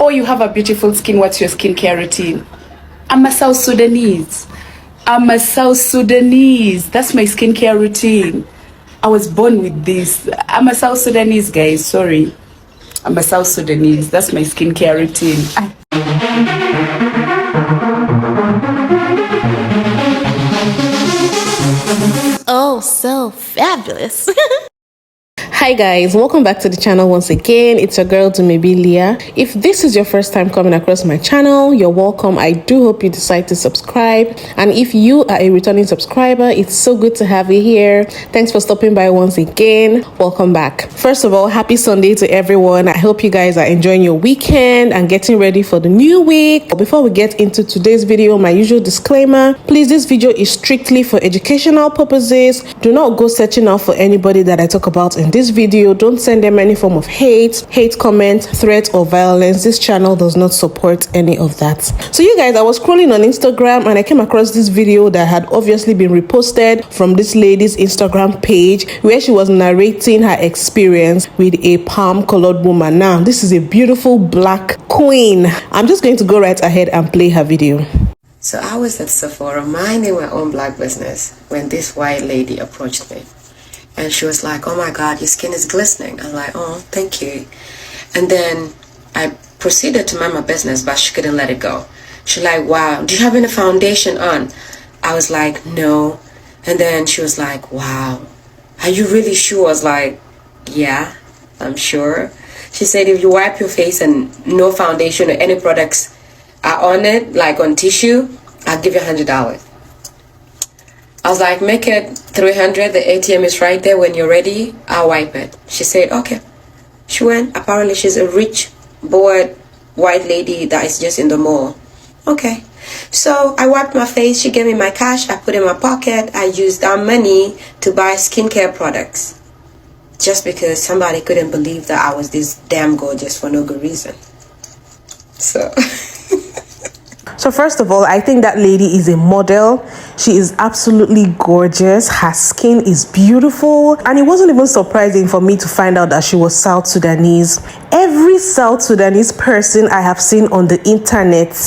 Oh, you have a beautiful skin. What's your skincare routine? I'm a South Sudanese. That's my skincare routine. I was born with this. I'm a South Sudanese, guys. Sorry. I'm a South Sudanese. That's my skincare routine. Oh, so fabulous. Hi guys, welcome back to the channel once again. It's your girl Dumebi Leah. If this is your first time coming across my channel, you're welcome. I do hope you decide to subscribe, and if you are a returning subscriber, it's so good to have you here. Thanks for stopping by once again. Welcome back. First of all, happy Sunday to everyone. I hope you guys are enjoying your weekend and getting ready for the new week. Before we get into today's video, my usual disclaimer, please, this video is strictly for educational purposes. Do not go searching out for anybody that I talk about in this video. Don't send them any form of hate comment, threat, or violence. This channel does not support any of that. So you guys, I was scrolling on Instagram and I came across this video that had obviously been reposted from this lady's Instagram page, where she was narrating her experience with a palm colored woman. Now this is a beautiful black queen. I'm just going to go right ahead and play her video. So I was at Sephora minding my own black business when this white lady approached me. And she was like, oh my God, your skin is glistening. I'm like, oh, thank you. And then I proceeded to mind my business, but she couldn't let it go. She's like, wow, do you have any foundation on? I was like, no. And then she was like, wow, are you really sure? I was like, yeah, I'm sure. She said, if you wipe your face and no foundation or any products are on it, like on tissue, I'll give you $100. I was like, make it 300. The ATM is right there. When you're ready, I'll wipe it. She said, okay. She went. Apparently, she's a rich, bored, white lady that is just in the mall. Okay. So I wiped my face. She gave me my cash. I put it in my pocket. I used that money to buy skincare products. Just because somebody couldn't believe that I was this damn gorgeous for no good reason. So... So first of all, I think that lady is a model. She is absolutely gorgeous. Her skin is beautiful. And it wasn't even surprising for me to find out that she was South Sudanese. Every South Sudanese person I have seen on the internet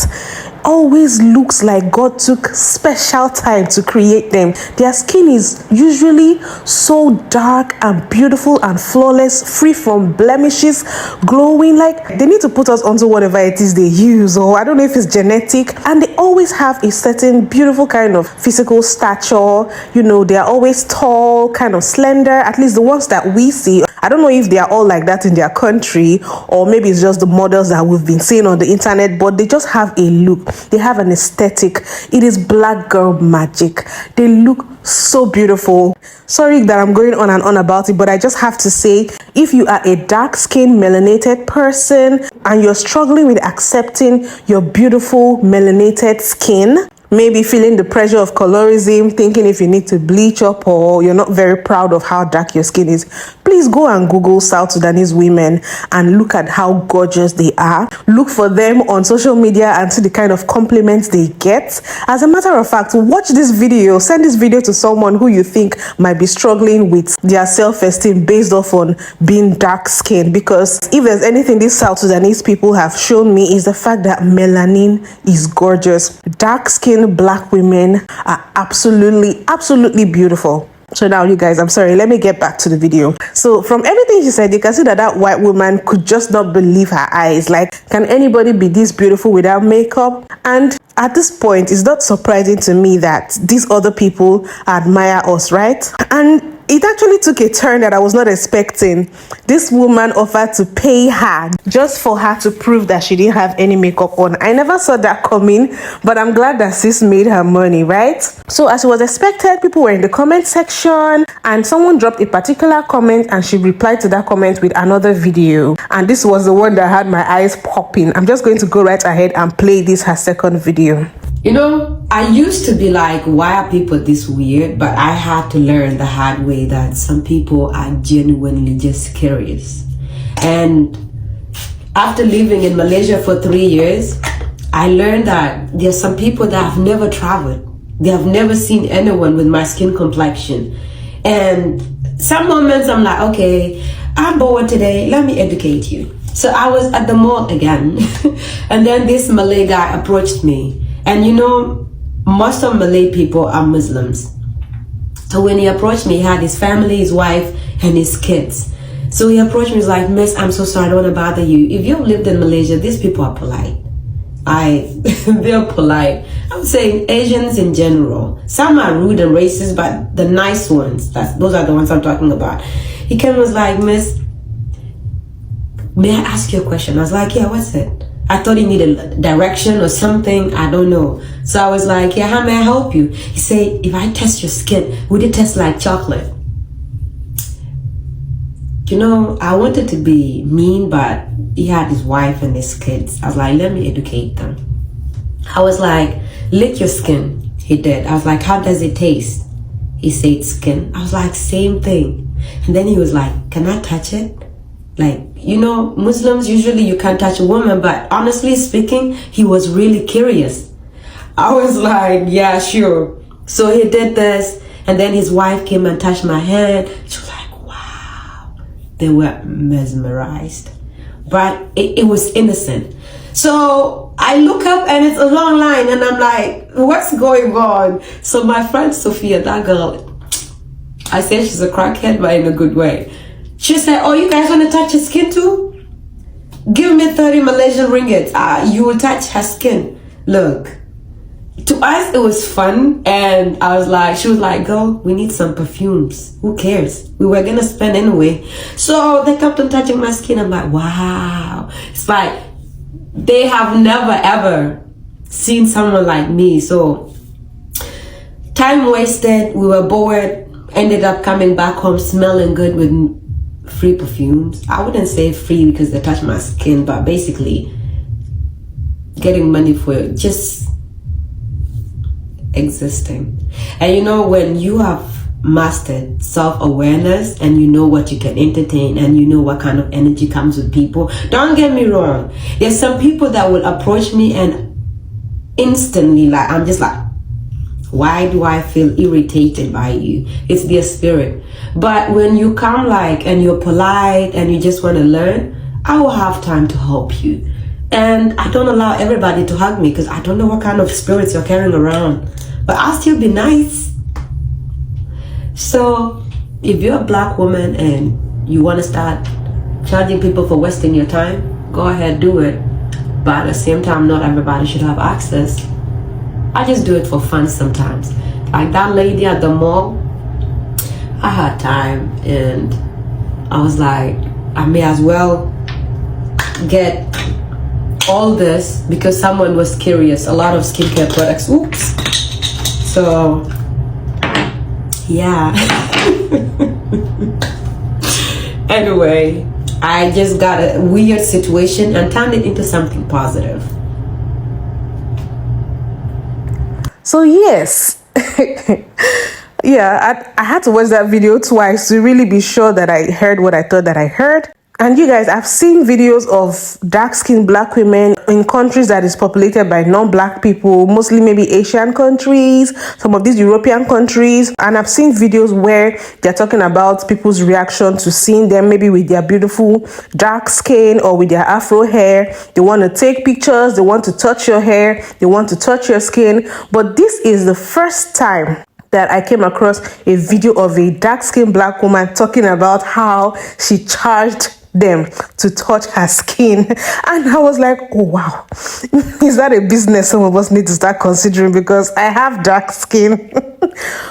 always looks like God took special time to create them. Their skin is usually so dark and beautiful and flawless, free from blemishes, glowing. Like they need to put us onto whatever it is they use, or I don't know if it's genetic. And they always have a certain beautiful kind of physical stature. You know, they are always tall, kind of slender, at least the ones that we see. I don't know if they are all like that in their country, or maybe it's just the models that we've been seeing on the internet, but they just have a look. They have an aesthetic. It is black girl magic. They look so beautiful. Sorry that I'm going on and on about it, but I just have to say, if you are a dark-skinned melanated person and you're struggling with accepting your beautiful melanated skin, maybe feeling the pressure of colorism, thinking if you need to bleach up, or you're not very proud of how dark your skin is, please go and Google South Sudanese women and look at how gorgeous they are. Look for them on social media and see the kind of compliments they get. As a matter of fact, watch this video, send this video to someone who you think might be struggling with their self-esteem based off on being dark-skinned, because if there's anything these South Sudanese people have shown me is the fact that melanin is gorgeous. Dark-skinned black women are absolutely beautiful. So now, you guys, I'm sorry, let me get back to the video. So from everything she said, you can see that that white woman could just not believe her eyes. Like, can anybody be this beautiful without makeup? And at this point, it's not surprising to me that these other people admire us, right? And it actually took a turn that I was not expecting. This woman offered to pay her just for her to prove that she didn't have any makeup on. I never saw that coming, but I'm glad that sis made her money, right? So as was expected, people were in the comment section and someone dropped a particular comment and she replied to that comment with another video. And this was the one that had my eyes popping. I'm just going to go right ahead and play this, her second video. You know, I used to be like, why are people this weird? But I had to learn the hard way that some people are genuinely just curious. And after living in Malaysia for 3 years, I learned that there's some people that have never traveled. They have never seen anyone with my skin complexion. And some moments I'm like, okay, I'm bored today. Let me educate you. So I was at the mall again, and then this Malay guy approached me. And you know, most of Malay people are Muslims. So when he approached me, he had his family, his wife, and his kids. So he approached me, he's like, Miss, I'm so sorry, I don't want to bother you. If you've lived in Malaysia, these people are polite. They're polite. I would say Asians in general. Some are rude and racist, but the nice ones, those are the ones I'm talking about. He came and was like, Miss, may I ask you a question? I was like, yeah, what's it? I thought he needed direction or something. I don't know. So I was like, yeah, how may I help you? He said, if I test your skin, would it taste like chocolate? You know, I wanted to be mean, but he had his wife and his kids. I was like, let me educate them. I was like, lick your skin. He did. I was like, how does it taste? He said skin. I was like, same thing. And then he was like, can I touch it? Like, you know, Muslims, usually you can't touch a woman, but honestly speaking, he was really curious. I was like, yeah, sure. So he did this, and then his wife came and touched my hand. She was like, wow. They were mesmerized. But it was innocent. So I look up and it's a long line, and I'm like, what's going on? So my friend Sophia, that girl, I said she's a crackhead, but in a good way. She said, oh, you guys want to touch her skin too? Give me 30 Malaysian ringgit. You will touch her skin. Look, to us it was fun, and I was like, she was like, girl, we need some perfumes. Who cares? We were gonna spend anyway. So they kept on touching my skin. I'm like, wow. It's like they have never ever seen someone like me. So time wasted. We were bored. Ended up coming back home smelling good with free perfumes. I wouldn't say free because they touch my skin, but basically getting money for just existing. And you know, when you have mastered self-awareness and you know what you can entertain and you know what kind of energy comes with people, don't get me wrong, there's some people that will approach me and instantly, like, I'm just like, why do I feel irritated by you? It's their spirit. But when you come like and you're polite and you just want to learn, I will have time to help you. And I don't allow everybody to hug me because I don't know what kind of spirits you're carrying around. But I'll still be nice. So if you're a black woman and you want to start charging people for wasting your time, go ahead, do it. But at the same time, not everybody should have access. I just do it for fun sometimes. Like that lady at the mall, I had time and I was like, I may as well get all this because someone was curious. A lot of skincare products. Oops. So, yeah. Anyway, I just got a weird situation and turned it into something positive. So yes, yeah, I had to watch that video twice to really be sure that I heard what I thought that I heard. And you guys, I've seen videos of dark-skinned black women in countries that is populated by non-black people, mostly maybe Asian countries, some of these European countries. And I've seen videos where they're talking about people's reaction to seeing them maybe with their beautiful dark skin or with their afro hair. They want to take pictures, they want to touch your hair, they want to touch your skin. But this is the first time that I came across a video of a dark-skinned black woman talking about how she charged them to touch her skin. And I was like, oh wow, is that a business some of us need to start considering? Because I have dark skin.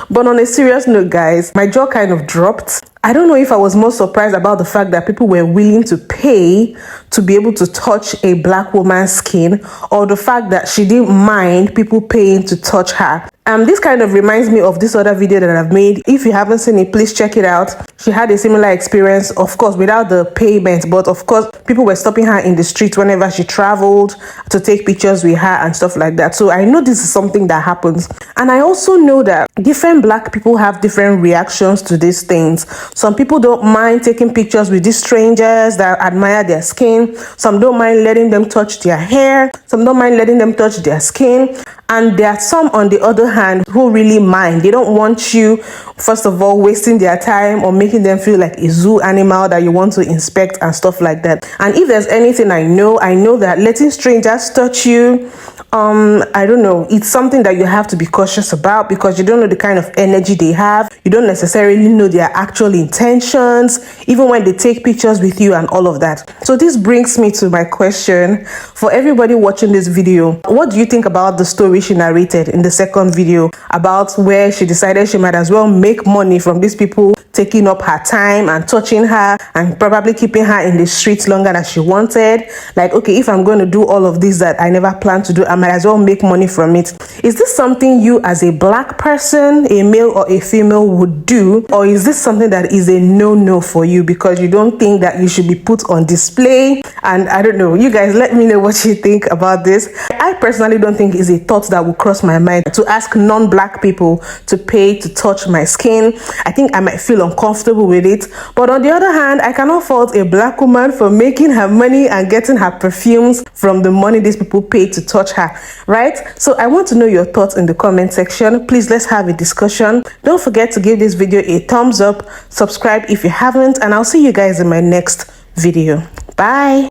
But on a serious note, guys, my jaw kind of dropped. I don't know if I was more surprised about the fact that people were willing to pay to be able to touch a black woman's skin, or the fact that she didn't mind people paying to touch her. This kind of reminds me of this other video that I've made. If you haven't seen it, please check it out. She had a similar experience, of course, without the payment, but of course, people were stopping her in the street whenever she traveled to take pictures with her and stuff like that. So I know this is something that happens. And I also know that different black people have different reactions to these things. Some people don't mind taking pictures with these strangers that admire their skin. Some don't mind letting them touch their hair. Some don't mind letting them touch their skin. And there are some, on the other hand, who really mind. They don't want you, first of all, wasting their time or making them feel like a zoo animal that you want to inspect and stuff like that. And if there's anything I know that letting strangers touch you, I don't know, it's something that you have to be cautious about, because you don't know the kind of energy they have. You don't necessarily know their actual intentions, even when they take pictures with you and all of that. So this brings me to my question for everybody watching this video. What do you think about the story she narrated in the second video about where she decided she might as well make money from these people taking up her time and touching her and probably keeping her in the streets longer than she wanted? Like, okay, if I'm going to do all of this that I never planned to do, I might as well make money from it. Is this something you as a black person, a male or a female, would do? Or is this something that is a no-no for you because you don't think that you should be put on display? And I don't know, you guys let me know what you think about this. I personally don't think it's a thought that would cross my mind to ask non-black people to pay to touch my skin. I think I might feel uncomfortable with it. But on the other hand, I cannot fault a black woman for making her money and getting her perfumes from the money these people pay to touch her, right? So I want to know your thoughts in the comment section. Please, let's have a discussion. Don't forget to give this video a thumbs up, subscribe if you haven't, and I'll see you guys in my next video. Bye.